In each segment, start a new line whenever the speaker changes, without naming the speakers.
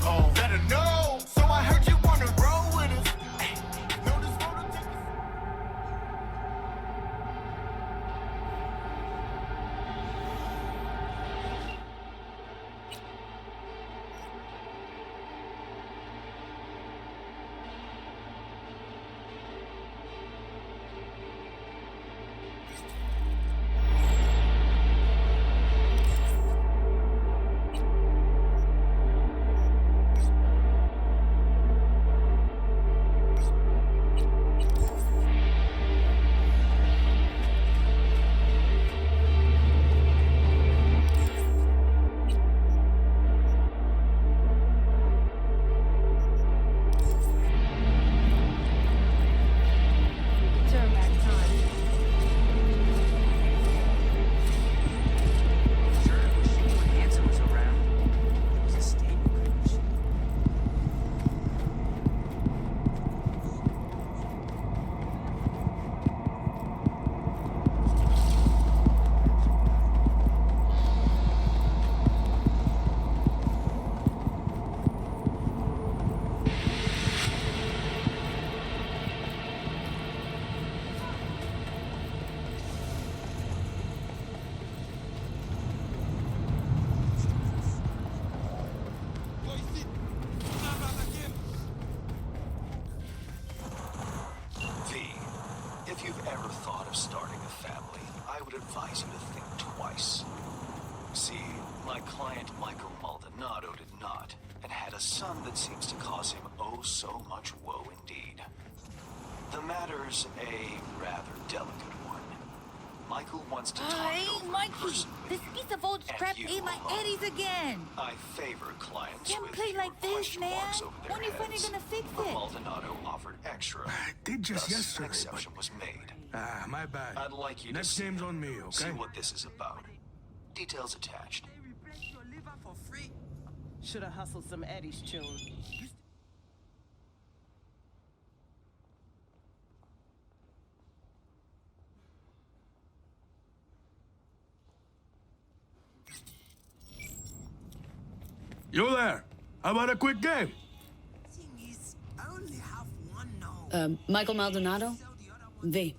cold. Better know. So I heard you wanna roll with us. Know this road will take us.
Turn back time.
Sure, it was you when Hanson was around. It was a stable cruise.
V, if you've ever thought of starting a family, I would advise you to think twice. See, my client Michael Maldonado did not, and had a son that seems to cause him oh so much woe indeed. The matter's a rather delicate one. Michael wants to talk it
Hey,
over in
Mikey!
person
This
with
piece of old
and
scrap
you
ate my
alone.
eddies again!
I favor clients
Can't
with
play
fewer
like this,
question
man.
marks over their
When are you finally
heads.
gonna fix
But
it?
Maldonado offered extra.
I did just
Thus, an
yesterday,
exception was made.
but... my bad.
I'd like you
Next
to see
game's
it.
on me,
See
okay?
what this is about. Details attached.
Replace your liver for free.
Shoulda hustled some Eddie's children.
You there? How about a quick game?
Thing is, I only have one now.
Michael Maldonado? V.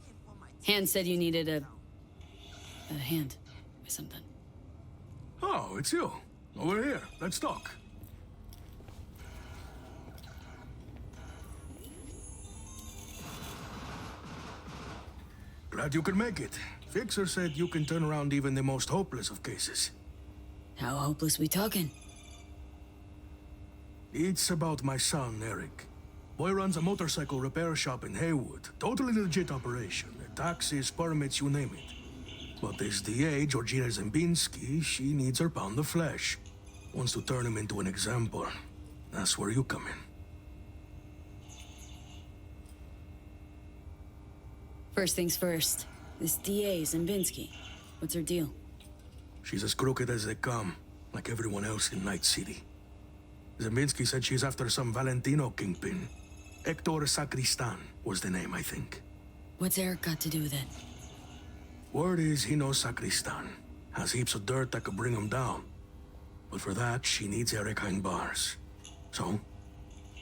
Hand said you needed a hand or something.
Oh, it's you. Over here. Let's talk. Glad you could make it. Fixer said you can turn around even the most hopeless of cases.
How hopeless we talking?
It's about my son, Eric. Boy runs a motorcycle repair shop in Haywood. Totally legit operation. Taxes, permits, you name it. But this DA, Georgina Zembinski, she needs her pound of flesh. Wants to turn him into an example. That's where you come in.
First things first. This DA, Zembinski. What's her deal?
She's as crooked as they come, like everyone else in Night City. Zembinski said she's after some Valentino kingpin. Hector Sacristan was the name, I think.
What's Eric got to do with it?
Word is he knows Sacristan. Has heaps of dirt that could bring him down. But for that, she needs Eric behind bars. So,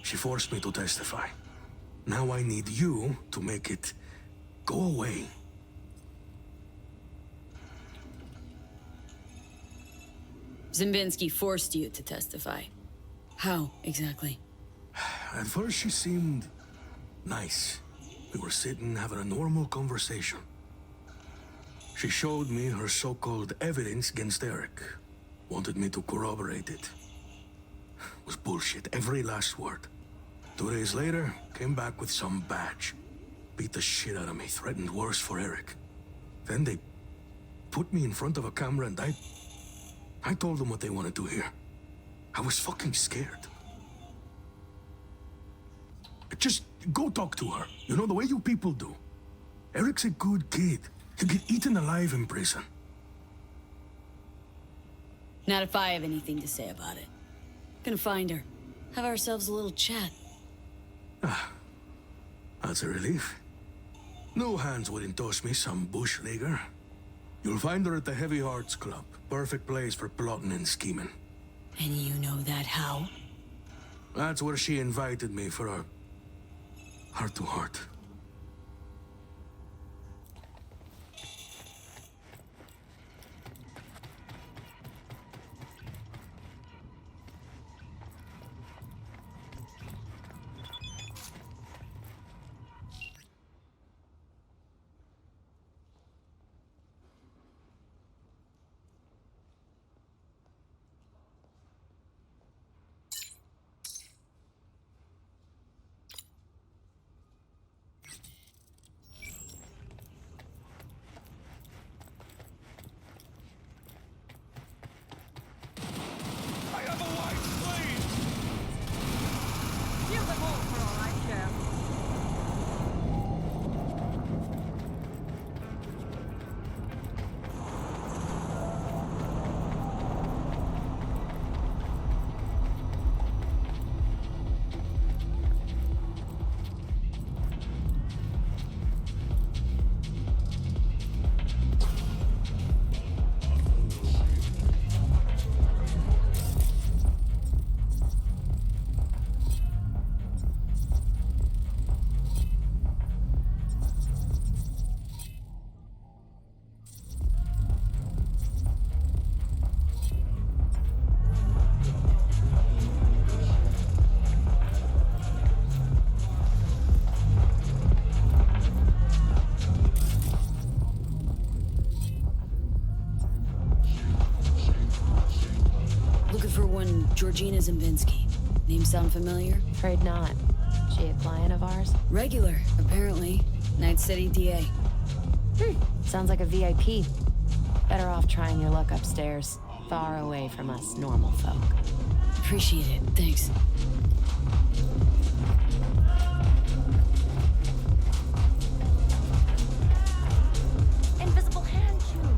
she forced me to testify. Now I need you to make it go away.
Zembinski forced you to testify. How, exactly?
At first, she seemed nice. We were sitting having a normal conversation. She showed me her so-called evidence against Eric. Wanted me to corroborate it. Was bullshit, every last word. 2 days later, came back with some badge. Beat the shit out of me, threatened worse for Eric. Then they put me in front of a camera and I told them what they wanted to hear. I was fucking scared. Just go talk to her. You know, the way you people do. Eric's a good kid. He'll get eaten alive in prison.
Not if I have anything to say about it. Gonna find her. Have ourselves a little chat.
That's a relief. No hands wouldn't toss me some bush leaguer. You'll find her at the Heavy Hearts Club. Perfect place for plotting and scheming.
And you know that how?
That's where she invited me for a heart-to-heart.
Georgina Zimbinski. Name sound familiar?
Afraid not. She a client of ours?
Regular, apparently. Night City DA.
Sounds like a VIP. Better off trying your luck upstairs, far away from us normal folk.
Appreciate it, thanks.
Invisible hand tune.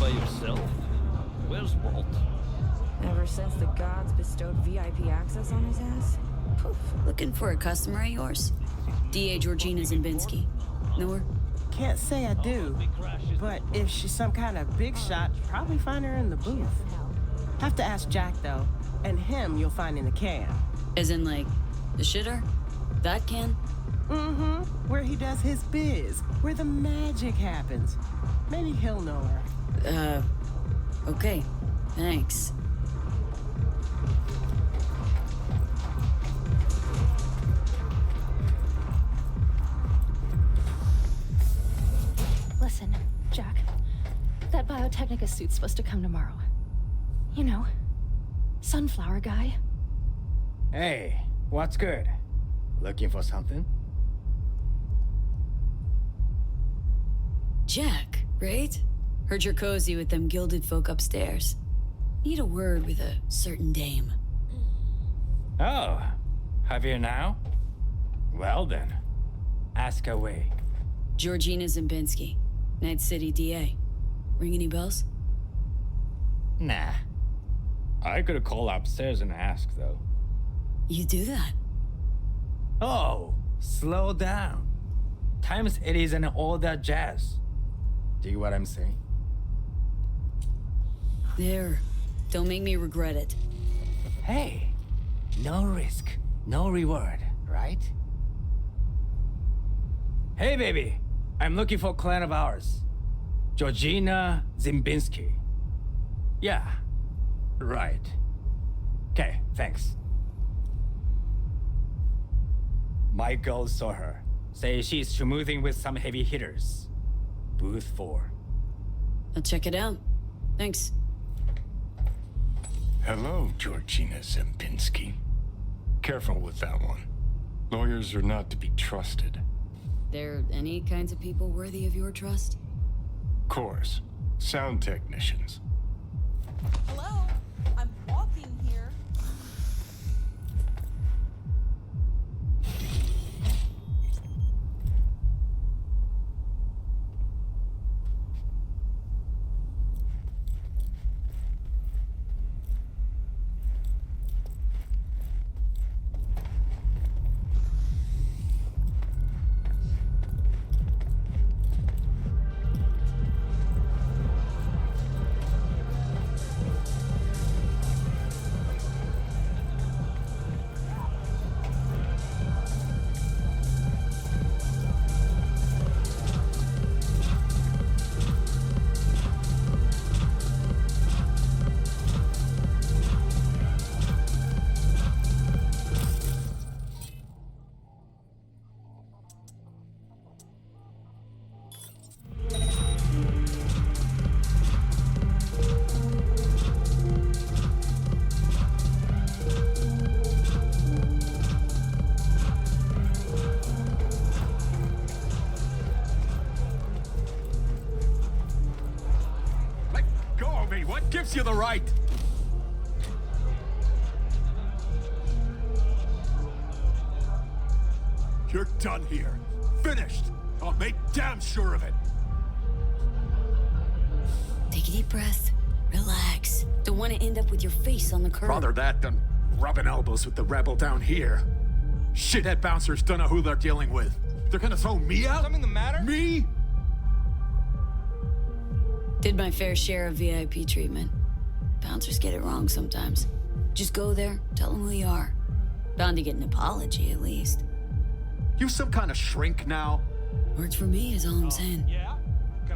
By yourself? Where's Walt?
Ever since the gods bestowed VIP access on his ass?
Poof. Looking for a customer of yours? DA Georgina Zimbinski. Know her?
Can't say I do, but if she's some kind of big shot, probably find her in the booth. Have to ask Jack, though, and him you'll find in the can.
As in, like, the shitter? That can?
Mm-hmm. Where he does his biz, where the magic happens. Maybe he'll know her.
Okay. Thanks.
Listen, Jack. That Biotechnica suit's supposed to come tomorrow. You know, sunflower guy.
Hey, what's good? Looking for something?
Jack, right? Heard you're cozy with them gilded folk upstairs. Need a word with a certain dame.
Oh, have you now? Well then, ask away.
Georgina Zimbinski, Night City DA. Ring any bells?
Nah. I could call upstairs and ask, though.
You do that?
Oh, slow down. Times it isn't all that jazz. Do what I'm saying?
There. Don't make me regret it.
Hey, no risk, no reward, right? Hey, baby. I'm looking for a client of ours. Georgina Zimbinski. Yeah, right. Okay, thanks. My girls saw her. Say she's schmoozing with some heavy hitters. Booth 4.
I'll check it out. Thanks.
Hello, Georgina Zimbinski. Careful with that one. Lawyers are not to be trusted.
There any kinds of people worthy of your trust?
Course. Sound technicians.
Hello? I'm walking here.
right. You're done here. Finished. I'll make damn sure of it.
Take a deep breath. Relax. Don't want to end up with your face on the curb.
Rather that than rubbing elbows with the rebel down here. Shithead bouncers don't know who they're dealing with. They're gonna throw me out?
Something the matter?
Me?
Did my fair share of VIP treatment. Bouncers get it wrong sometimes. Just go there, tell them who you are. Bound to get an apology, at least.
You some kind of shrink now?
Works for me, is all I'm saying.
Yeah?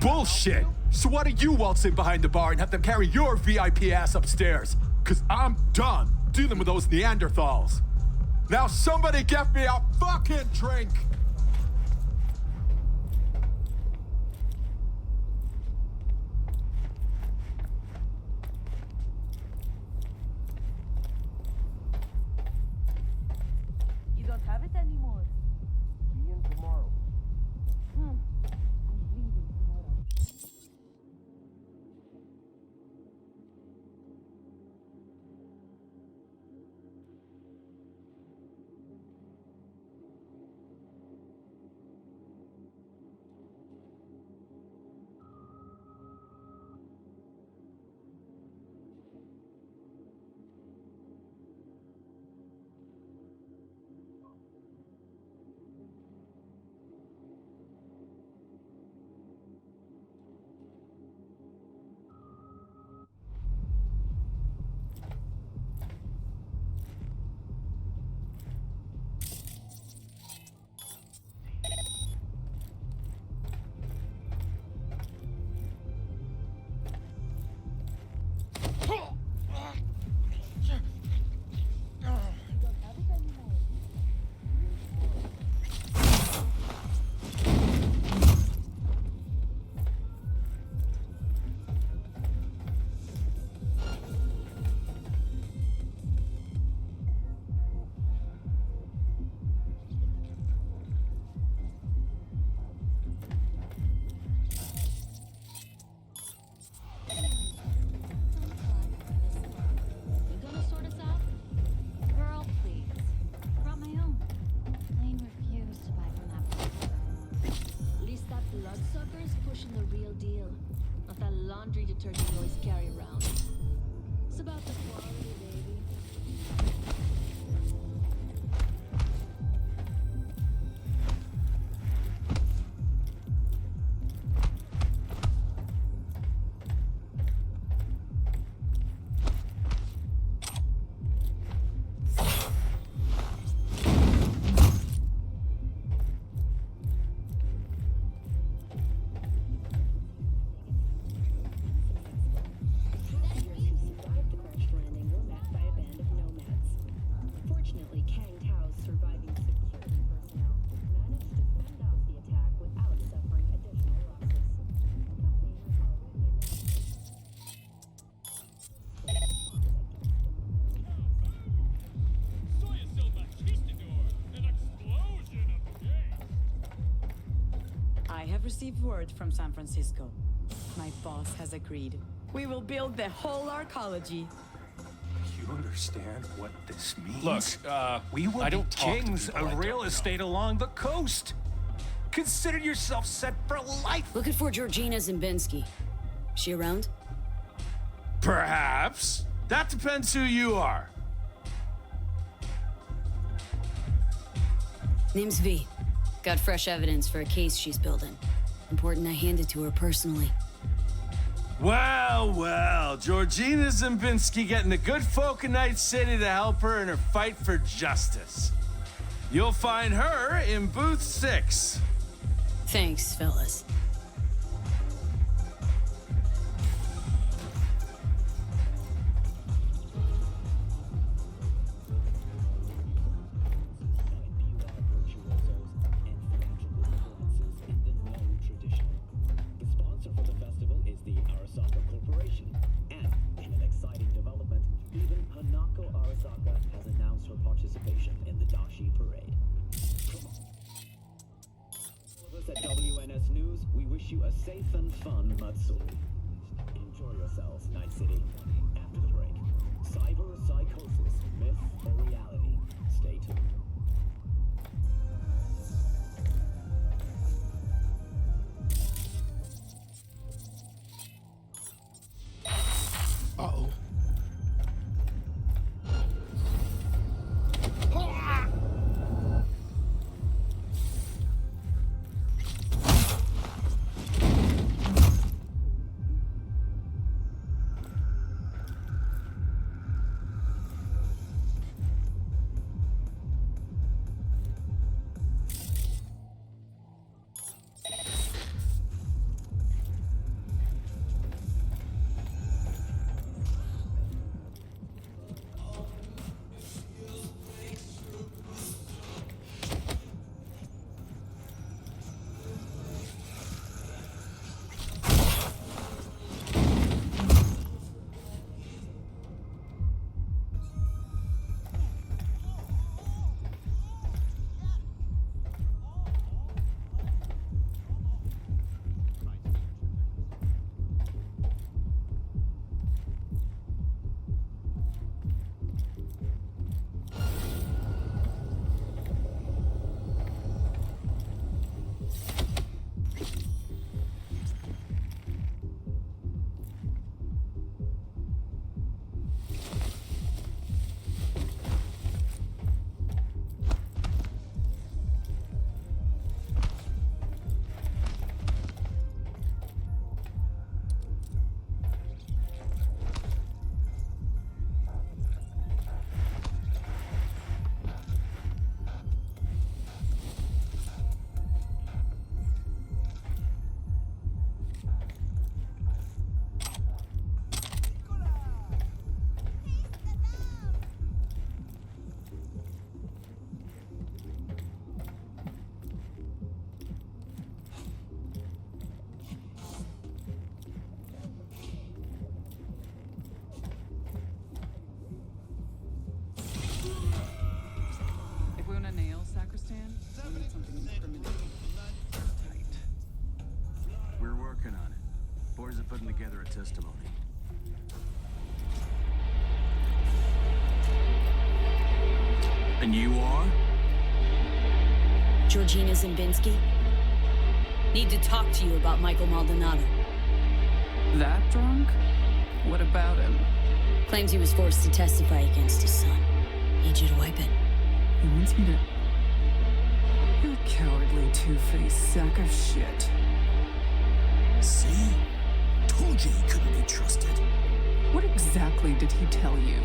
Bullshit! So why do you waltz in behind the bar and have them carry your VIP ass upstairs? Cause I'm done dealing with those Neanderthals. Now somebody get me a fucking drink!
You don't have it anymore.
See you tomorrow.
I'm leaving tomorrow.
detergent you always carry around. It's about the quality, baby.
I have received word from San Francisco. My boss has agreed. We will build the whole arcology.
You understand what this means?
Look,
we will
I
be
don't
kings
talk to
of
people I
real
don't
estate along the coast. Consider yourself set for life.
Looking for Georgina Zimbinski. She around?
Perhaps. That depends who you are.
Name's V. Got fresh evidence for a case she's building. Important I hand it to her personally.
Well, well, Georgina Zimbinski getting the good folk of Night City to help her in her fight for justice. You'll find her in booth 6.
Thanks, fellas.
At WNS News, we wish you a safe and fun Matsuri. Enjoy yourselves, Night City. after the break. Cyber psychosis, myth or reality? Stay tuned.
Uh-oh.
Putting together a testimony. And you are?
Georgina Zimbinski? Need to talk to you about Michael Maldonado.
That drunk? What about him?
Claims he was forced to testify against his son. Need you to wipe it.
He wants me to... You cowardly two-faced sack of shit.
See? Told you he couldn't be trusted.
What exactly did he tell you?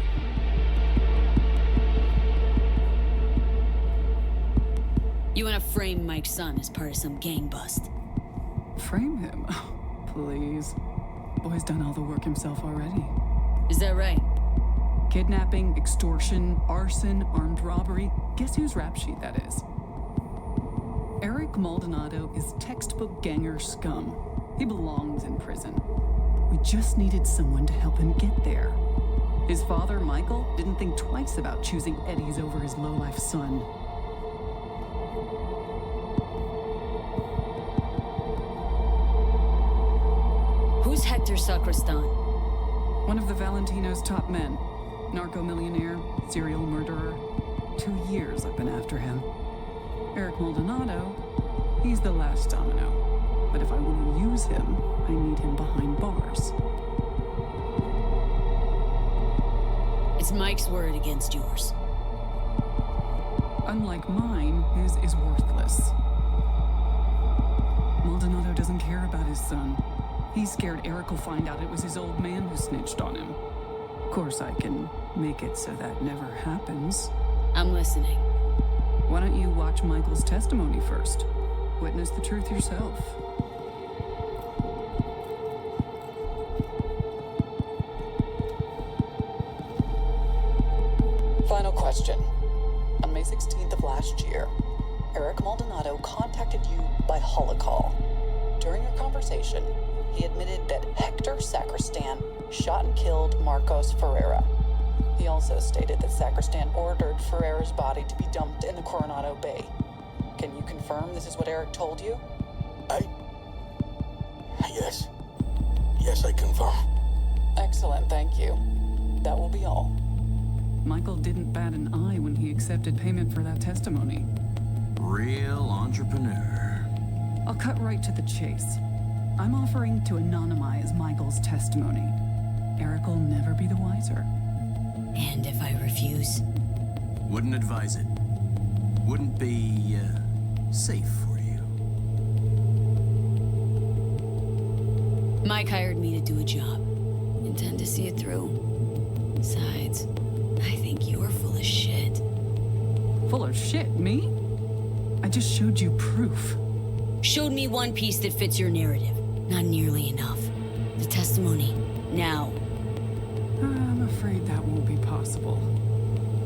You want to frame Mike's son as part of some gang bust.
Frame him? Please. Boy's done all the work himself already.
Is that right?
Kidnapping, extortion, arson, armed robbery. Guess whose rap sheet that is? Eric Maldonado is textbook ganger scum. He belongs in prison. We just needed someone to help him get there. His father, Michael, didn't think twice about choosing Eddie's over his lowlife son.
Who's Hector Sacristan?
One of the Valentino's top men. Narco-millionaire, serial murderer. 2 years I've been after him. Eric Maldonado, he's the last domino. But if I want to use him, I need him behind bars.
It's Mike's word against yours.
Unlike mine, his is worthless. Maldonado doesn't care about his son. He's scared Eric will find out it was his old man who snitched on him. Of course, I can make it so that never happens.
I'm listening.
Why don't you watch Michael's testimony first? Witness the truth yourself.
Final question. On May 16th of last year, Eric Maldonado contacted you by holocall. During your conversation, he admitted that Hector Sacristan shot and killed Marcos Ferreira. He also stated that Sacristan ordered Ferreira's body to be dumped in the Coronado Bay. Can you confirm this is what Eric told you?
Yes. Yes, I confirm.
Excellent, thank you. That will be all.
Michael didn't bat an eye when he accepted payment for that testimony.
Real entrepreneur.
I'll cut right to the chase. I'm offering to anonymize Michael's testimony. Eric will never be the wiser.
And if I refuse?
Wouldn't advise it. Wouldn't be, safe for you.
Mike hired me to do a job. Intend to see it through. Besides, I think you're full of shit.
Full of shit, me? I just showed you proof.
Showed me one piece that fits your narrative. Not nearly enough. The testimony. Now.
I'm afraid that won't be possible.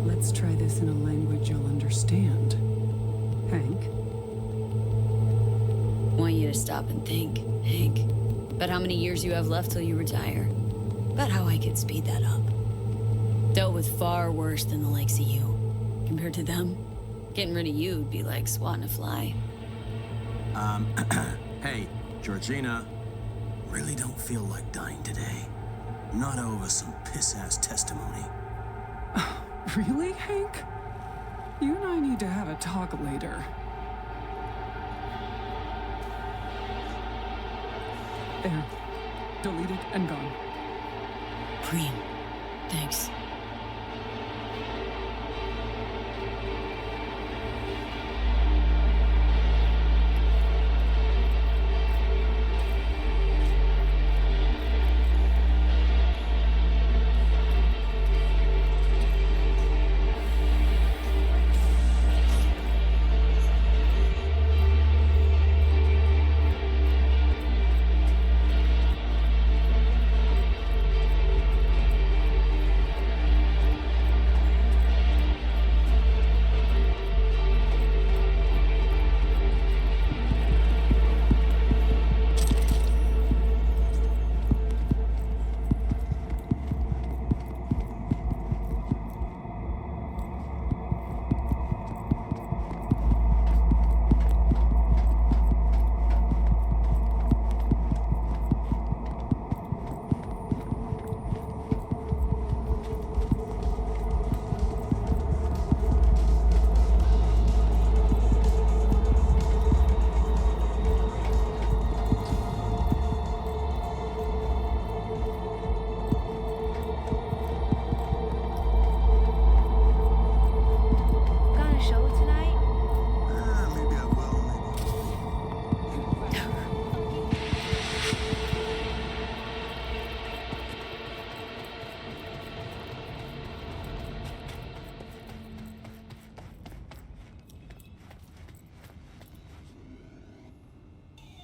Let's try this in a language you'll understand. Hank?
Want you to stop and think, Hank. About how many years you have left till you retire. About how I could speed that up. Dealt with far worse than the likes of you. Compared to them, getting rid of you would be like swatting a fly.
Hey, Georgina. Really don't feel like dying today. Not over some piss-ass testimony.
Really, Hank? You and I need to have a talk later. There. Deleted and gone.
Preem. Thanks.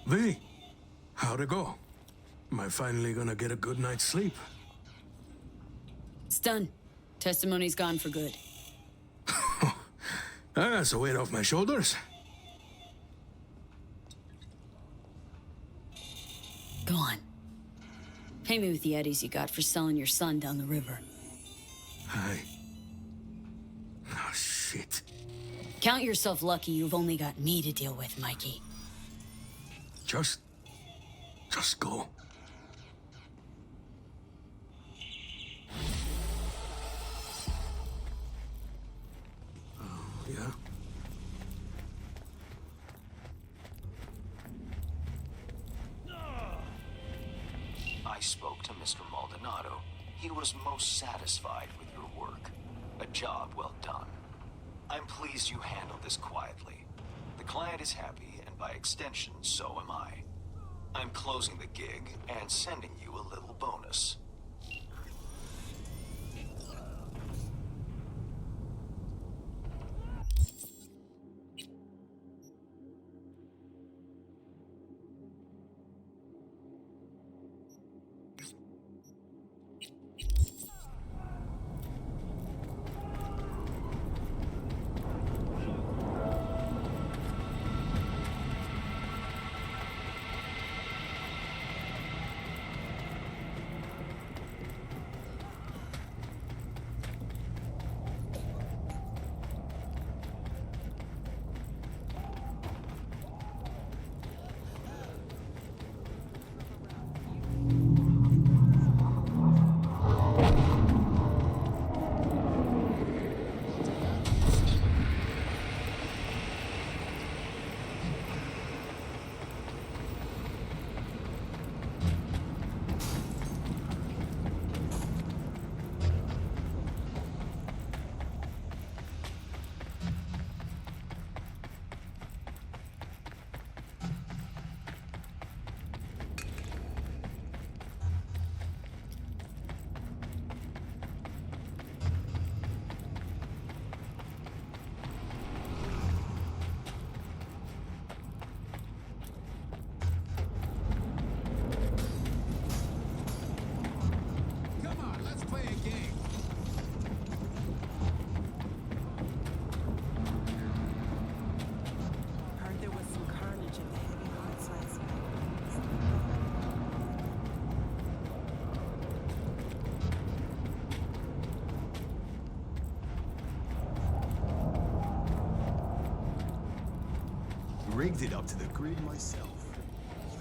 V, how'd it go? Am I finally gonna get a good night's sleep?
It's done. Testimony's gone for good.
That's a weight off my shoulders.
Go on. Pay me with the eddies you got for selling your son down the river.
Oh, shit.
Count yourself lucky you've only got me to deal with, Mikey.
Just go. Yeah?
I spoke to Mr. Maldonado. He was most satisfied with your work. A job well done. I'm pleased you handled this quietly. The client is happy, and by extension, so am I. I'm closing the gig and sending you a little bonus.
rigged it up to the grid myself.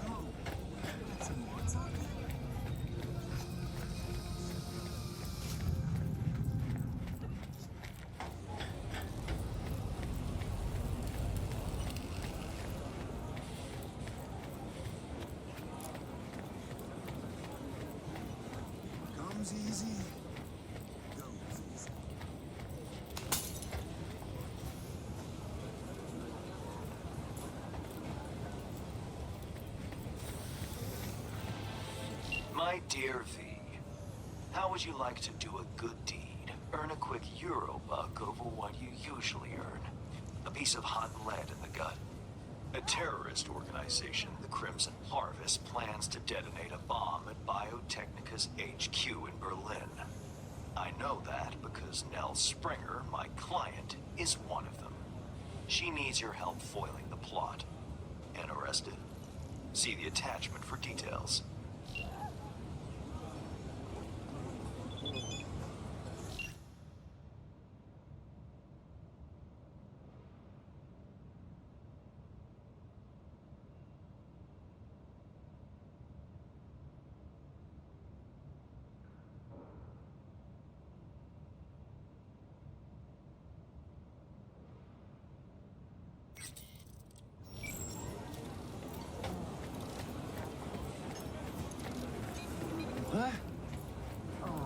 Yo, got some mods on it? Comes easy, goes easy.
My dear V, how would you like to do a good deed? Earn a quick Euro buck over what you usually earn. A piece of hot lead in the gut. A terrorist organization, the Crimson Harvest, plans to detonate a bomb at Biotechnica's HQ in Berlin. I know that because Nell Springer, my client, is one of them. She needs your help foiling the plot. Interested? See the attachment for details.
What?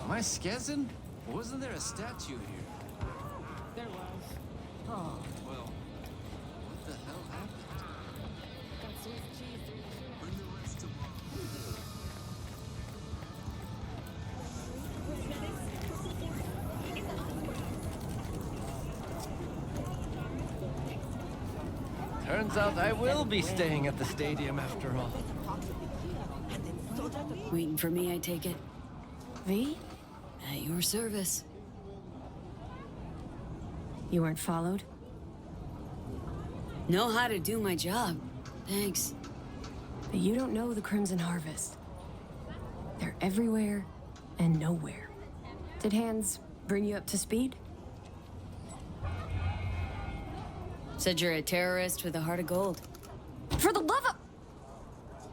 Am I skezzing? Wasn't there a statue here?
There was.
Oh, well, what the hell happened?
Got Swiss cheese through the shit.
Bring the rest tomorrow.
Turns out I will be staying at the stadium after all.
Waiting for me, I take it. V? At your service.
You weren't followed?
Know how to do my job. Thanks.
But you don't know the Crimson Harvest. They're everywhere and nowhere. Did Hands bring you up to speed?
Said you're a terrorist with a heart of gold.
For the love of...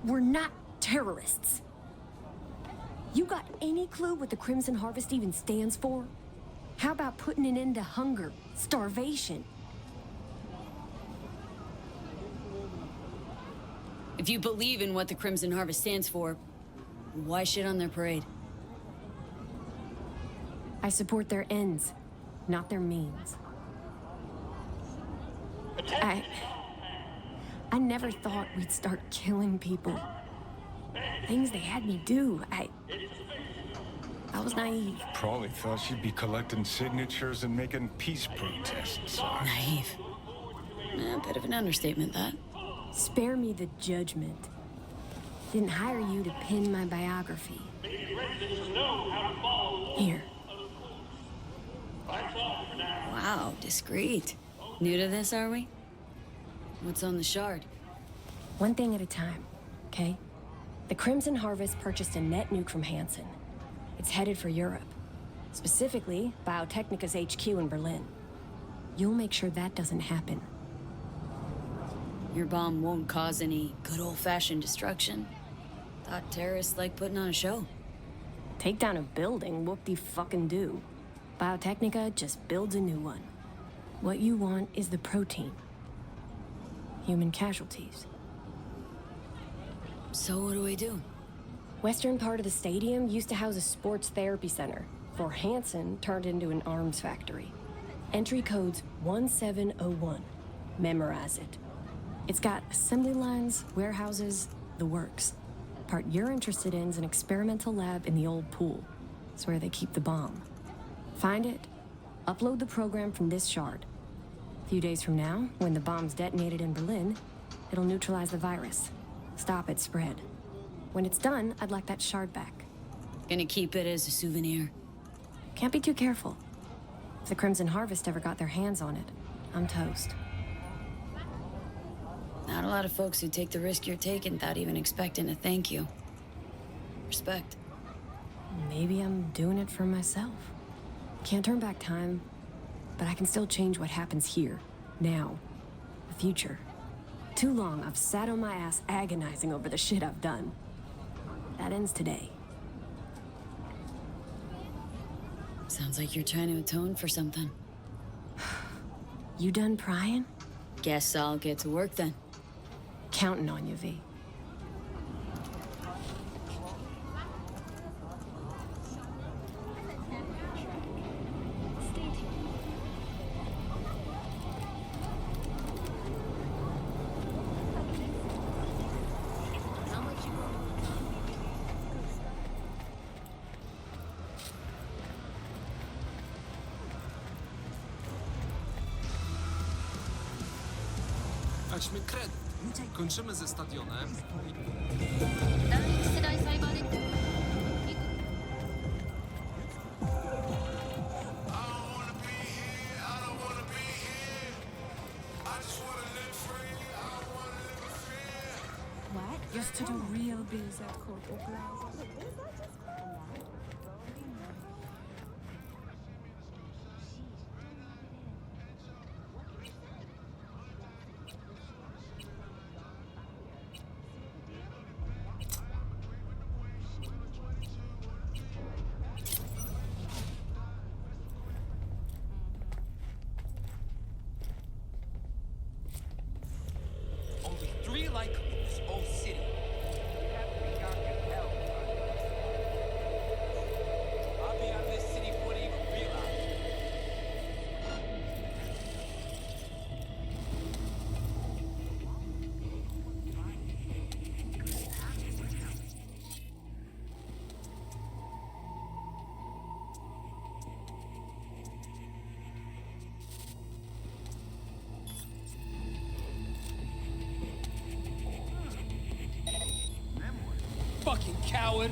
We're not terrorists. You got any clue what the Crimson Harvest even stands for? How about putting an end to hunger, starvation?
If you believe in what the Crimson Harvest stands for, why shit on their parade?
I support their ends, not their means. I never thought we'd start killing people. Things they had me do. I was naive.
Probably thought she'd be collecting signatures and making peace protests.
Naive. A bit of an understatement, that.
Spare me the judgment. Didn't hire you to pen my biography. Here.
Wow, discreet. New to this, are we? What's on the shard?
One thing at a time, okay? The Crimson Harvest purchased a net nuke from Hansen. It's headed for Europe. Specifically, Biotechnica's HQ in Berlin. You'll make sure that doesn't happen.
Your bomb won't cause any good old-fashioned destruction. Thought terrorists like putting on a show.
Take down a building, whoop-de-fucking-do. Biotechnica just builds a new one. What you want is the protein. Human casualties.
So what do I do?
Western part of the stadium used to house a sports therapy center, before Hansen turned into an arms factory. Entry code's 1701. Memorize it. It's got assembly lines, warehouses, the works. Part you're interested in is an experimental lab in the old pool. It's where they keep the bomb. Find it, upload the program from this shard. A few days from now, when the bomb's detonated in Berlin, it'll neutralize the virus. Stop its spread. When it's done, I'd like that shard back.
Gonna keep it as a souvenir.
Can't be too careful. If the Crimson Harvest ever got their hands on it, I'm toast.
Not a lot of folks who take the risk you're taking without even expecting a thank you. Respect.
Maybe I'm doing it for myself. Can't turn back time, but I can still change what happens here, now, the future, Too long I've sat on my ass agonizing over the shit I've done. That ends today.
Sounds like you're trying to atone for something.
You done prying?
Guess I'll get to work then.
Counting on you, V.
Weźmy kredyt. Kończymy ze stadionem.
What? Used to do real biz at Corporal Plaza.
Only 3 likely in this whole city. I'll be out of this city before they even realize. Fucking coward!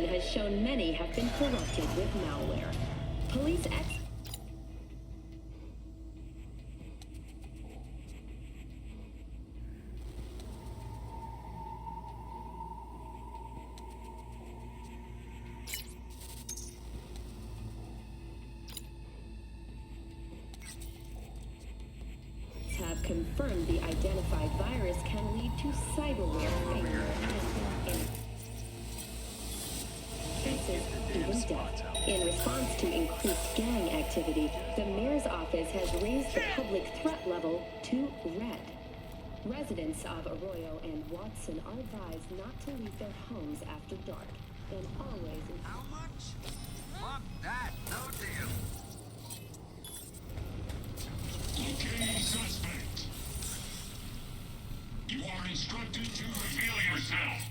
Has shown many have been corrupted with malware. Police have confirmed the identified virus can lead to cyberware failure and even death. In response to increased gang activity, the mayor's office has raised the public threat level to red. Residents of Arroyo and Watson are advised not to leave their homes after dark, and always...
How much? Fuck that, no deal.
Locating suspect. You are instructed to reveal yourself.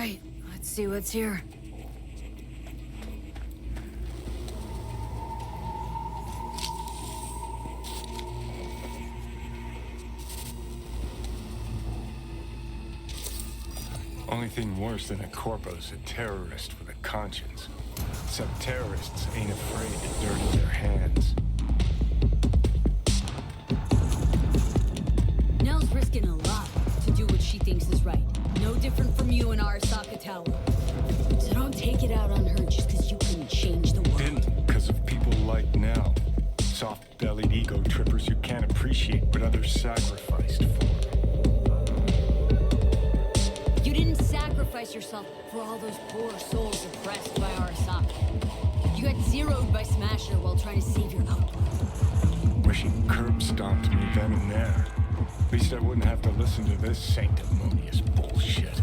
right, let's see what's here.
Only thing worse than a corpo's a terrorist with a conscience. Except terrorists ain't afraid to dirty their hands.
Nell's risking a lot to do what she thinks is right. No different from you in Arasaka Tower. So don't take it out on her just because you couldn't change the world.
And because of people like Nell. Soft-bellied ego trippers who can't appreciate what others sacrificed for.
You didn't sacrifice yourself for all those poor souls oppressed by Arasaka. You got zeroed by Smasher while trying to save your outpost.
Wish he curb-stomped me then and there. At least I wouldn't have to listen to this sanctimonious bullshit.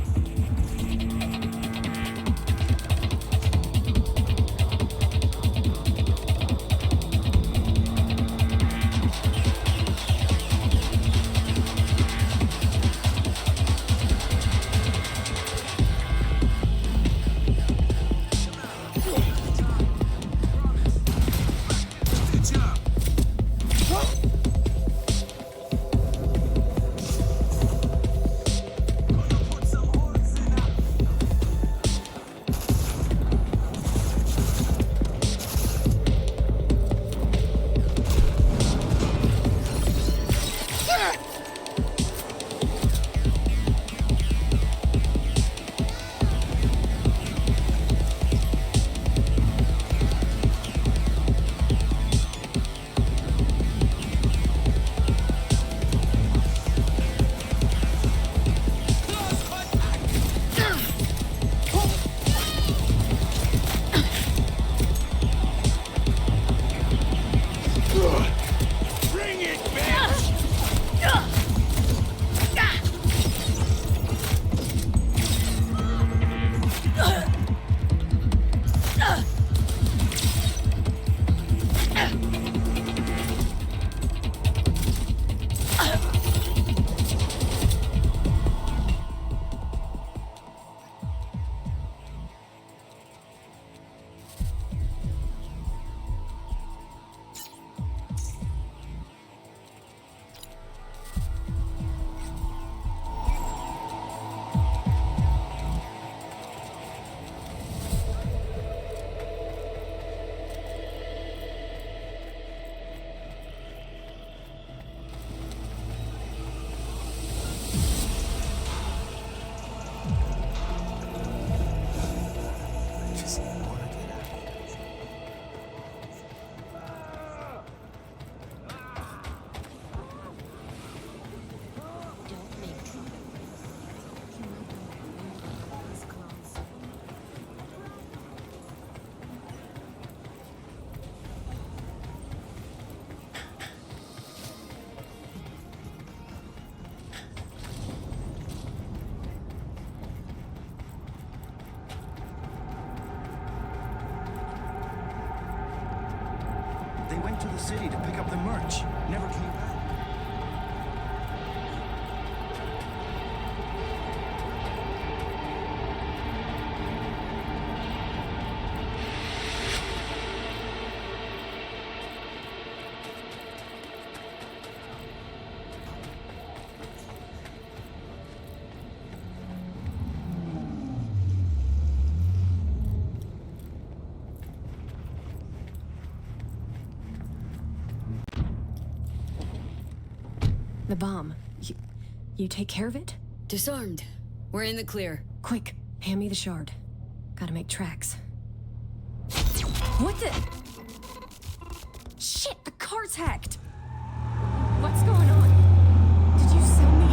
They went to the city to pick up the merch. Never came back.
The bomb. You take care of it?
Disarmed. We're in the clear.
Quick, hand me the shard. Gotta make tracks. What the? Shit, the car's hacked! What's going on? Did you sell me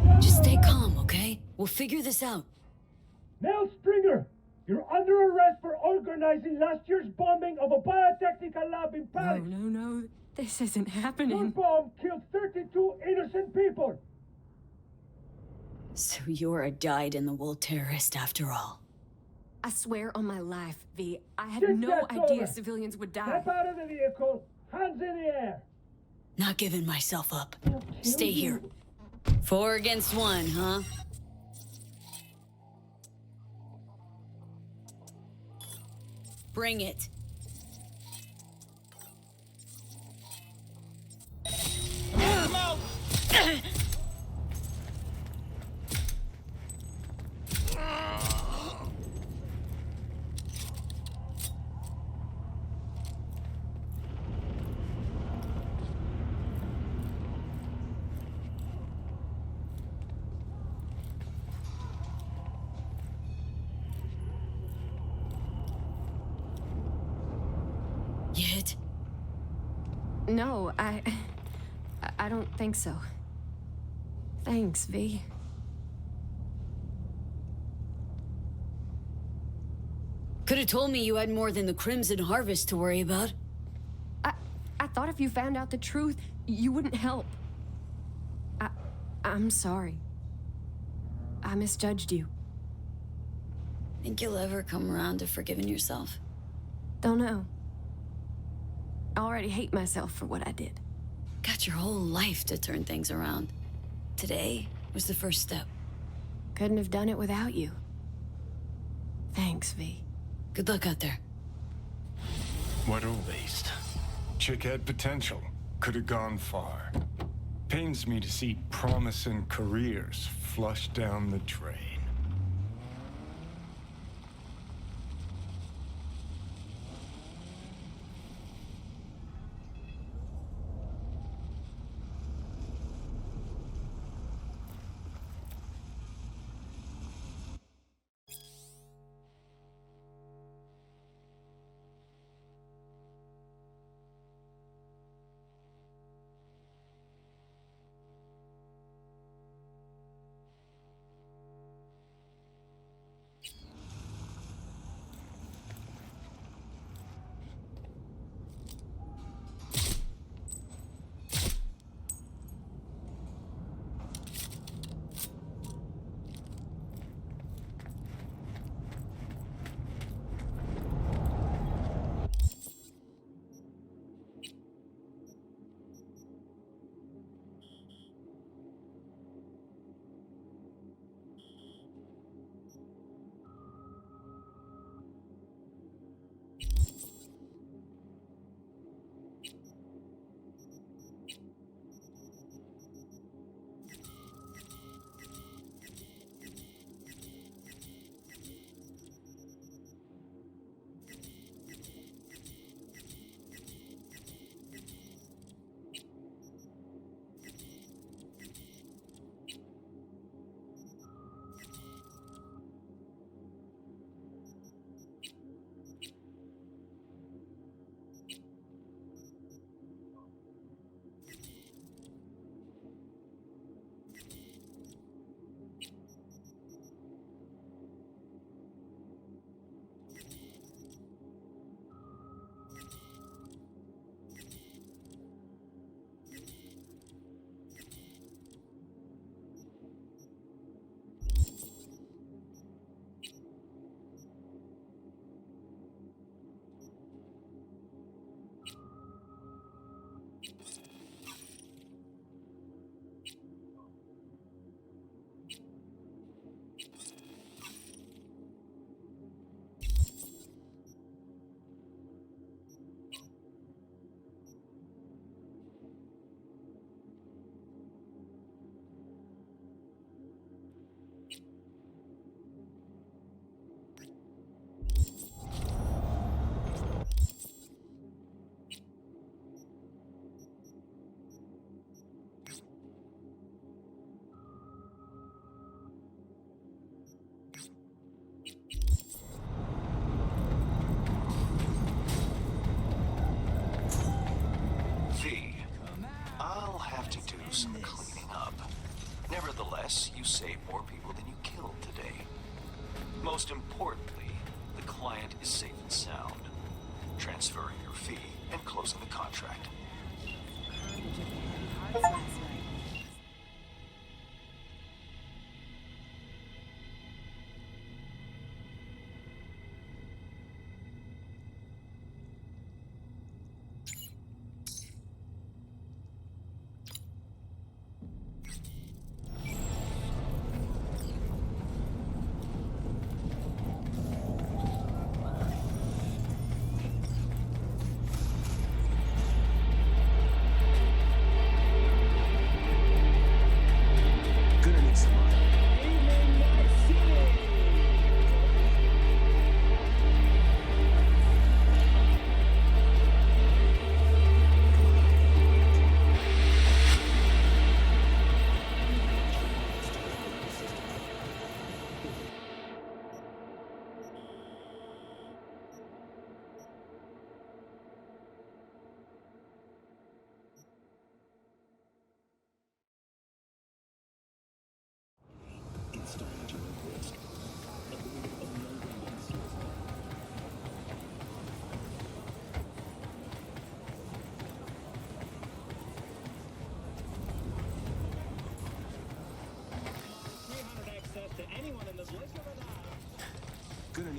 out?
Just stay calm, okay? We'll figure this out.
Nell Stringer, you're under arrest for organizing last year's bombing of a biotechnical lab in Paris.
No. This isn't
Your
happening.
bomb killed 32 innocent people.
So you're a dyed-in-the-wool terrorist after all.
I swear on my life, V, I had
Get
no
that
idea
over.
civilians would die.
Step out of the vehicle, hands in the air.
Not giving myself up. Stay here. 4 against 1, huh? Bring it. You hit?
No, I don't think so. Thanks, V.
Could have told me you had more than the Crimson Harvest to worry about.
I thought if you found out the truth, you wouldn't help. I'm sorry. I misjudged you.
Think you'll ever come around to forgiving yourself?
Don't know. I already hate myself for what I did.
Got your whole life to turn things around. Today was the first step.
Couldn't have done it without you. Thanks, V.
Good luck out there.
What a waste. Chick had potential. Could have gone far. Pains me to see promising careers flushed down the drain.
Nevertheless, you saved more people than you killed today. Most importantly, the client is safe and sound. Transferring your fee and closing the contract.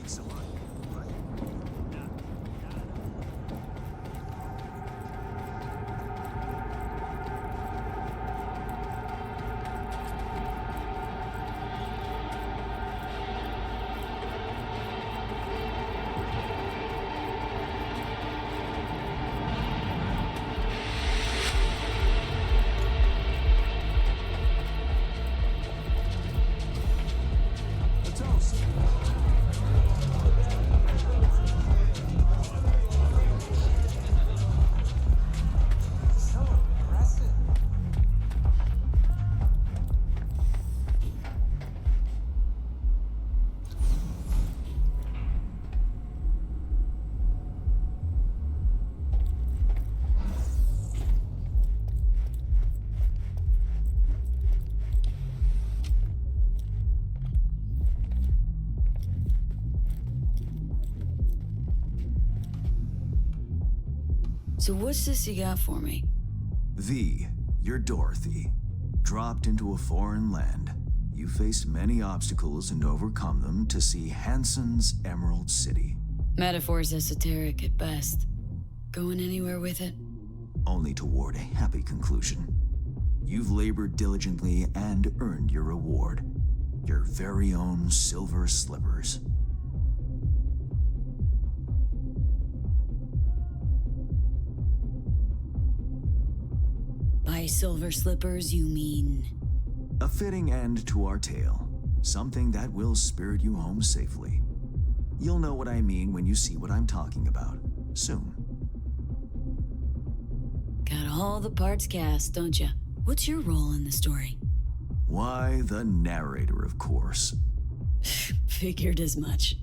So right?
So what's this you got for me?
V, you're Dorothy. Dropped into a foreign land. You faced many obstacles and overcome them to see Hansen's Emerald City.
Metaphor's esoteric at best. Going anywhere with it?
Only toward a happy conclusion. You've labored diligently and earned your reward. Your very own silver slippers.
By silver slippers, you mean?
A fitting end to our tale. Something that will spirit you home safely. You'll know what I mean when you see what I'm talking about. Soon.
Got all the parts cast, don't ya? What's your role in the story?
Why, the narrator, of course.
Figured as much.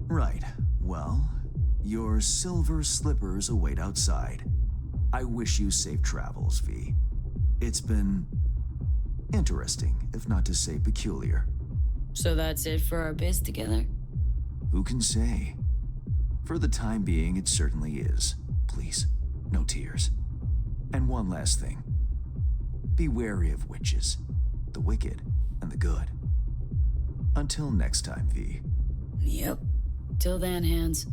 Right. Well, your silver slippers await outside. I wish you safe travels, V. It's been interesting, if not to say peculiar.
So that's it for our biz together?
Who can say? For the time being, it certainly is. Please, no tears. And one last thing. Be wary of witches, the wicked and the good. Until next time, V.
Yep. Till then, Hans.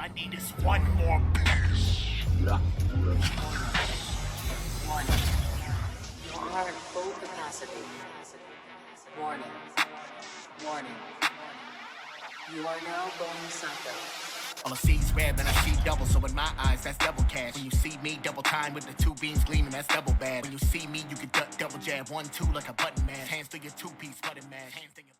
I need is one more piece.
Warning. You are at full capacity. Warning. Warning. You are now going psycho.
All I see is red, but I see double, so in my eyes, that's double cash. When you see me, double time with the two beams gleaming, that's double bad. When you see me, you can duck, double jab, 1-2 like a button man. Hands to your two-piece button man. Hands to your